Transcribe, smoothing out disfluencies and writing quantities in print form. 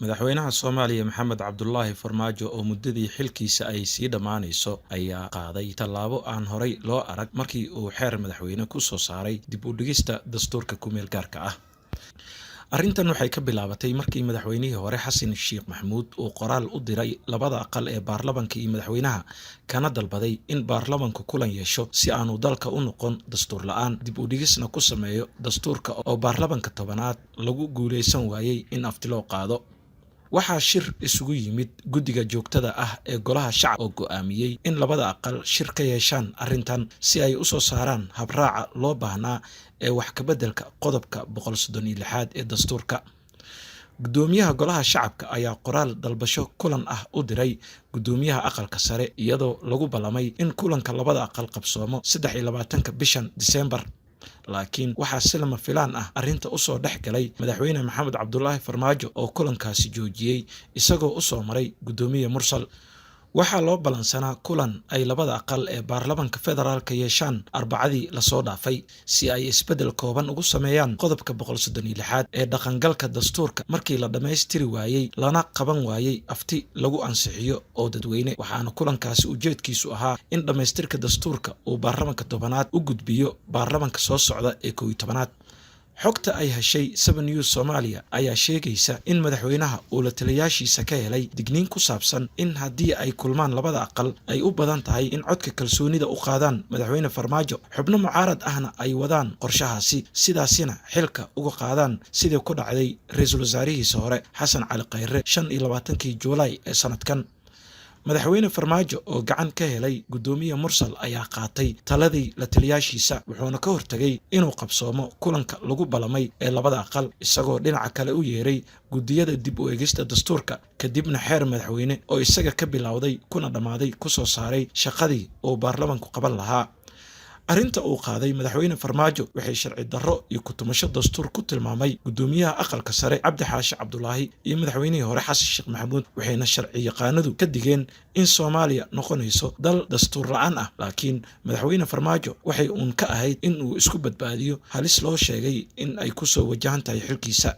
madaxweynaha Soomaaliya Maxamed Cabdullaahi Farmaajo oo muddadii xilkiisa ay sii dhammaanayso ayaa qaaday tallaabo aan horay loo arag markii uu xeer madaxweyne ku soo saaray dib u dhigista dastuurka ku-meel gaarka ah. Arrintan waxay ka bilaabatay markii madaxweynihii hore Xasan Sheekh Maxamuud uu qoraal u diray labada aqal ee baarlamaanka iyo madaxweynaha kana dalbaday in baarlamaanku kulan yeesho si aanu dalka u noqon dastuur la'aan, dib u dhigisna ku sameeyo dastuurka oo baarlamaanka tobanaad lagu guuleysan waayay in afti loo qaado. Waxaa shir isugu yimid guddiga joogtada ah ee golaha shacabka oo go'aamiyey in labada aqal shir ka yeeshaan arrintan si ay u soo saaraan habraaca loo baahnaa ee wax ka beddelka qodobka 136 ee dastuurka. Gudoomiyaha golaha shacabka ayaa qoraal dalbasho kulan ah u diray gudoomiyaha aqalka sare iyadoo lagu ballamay in kulanka labada aqal qabsoomo 23 bishan Diseembar. Laakiin waxaa si lama filaan ah arrinta u soo dhex galay madaxweyne Maxamed Cabdullaahi Farmaajo oo kulankaasi joojiyey isagoo u soo maray gudoomiye Mursal. Waxaa loo balansanaa kulan ay labada aqal ee baarlamaanka federaalka yeeshaan Arbacadii la soo dhaafay si ay isbeddel kooban ugu sameeyaan qodobka 136 ee dhaqangalka dastuurka markii la dhammaystiri waayey lana qaban waayey afti lagu ansixiyo oo dadweyne. Waxaana kulankaasi ujeedkiisu ahaa in dhammaystirka dastuurka uu baarlamaanka tobanaad u gudbiyo baarlamaanka soo socda ee 11aad. Xogta ay heshay 7 News Soomaaliya ayaa sheegaysa in madaxweynaha uu la taliyaashiisa ka helay digniin ku saabsan in haddii ay kulmaan labada aqal ay u badan tahay in codka kalsoonida u qaadaan madaxweyne Farmaajo, xubno mucaarad ahna ay wadaan qorshahaasi, sidaasina xilka uga qaadaan sidii ku dhacday ra'iisul wasaarihiisa hore Xasan Cali Khayre 25 Juulaay ee sanadkan. Madaxweyne Farmaajo oo gacan ka helay gudoomiye Mursal ayaa qaatay taladii la taliyaashiisa wuxuuna ka hortagay inuu qabsoomo kulanka lagu ballamay ee labada aqal, isagoo dhinaca kale u yeeray guddiyada dib u eegista dastuurka kadibna xeer madaxweyne oo isaga ka bilowday kuna dhammaaday ku soo saaray shaqadii uu baarlamaanku qaban lahaa. Arrinta uu qaaday madaxweyne Farmaajo waxay sharci darro iyo ku tumasho dastuur ku tilmaamay gudoomiyaha aqalka sare Cabdi Xaashi Cabdulaahi iyo madaxweynihii hore Xasan Sheekh Maxamuud, waxayna sharci yaqaanadu ka digeen in Soomaaliya noqonayso dal dastuur la'aan ah. Laakiin madaxweyne Farmaajo waxay uun ka ahayd in uu isku badbaadiyo halis loo sheegay in ay ku soo wajahan tahay xilkiisa.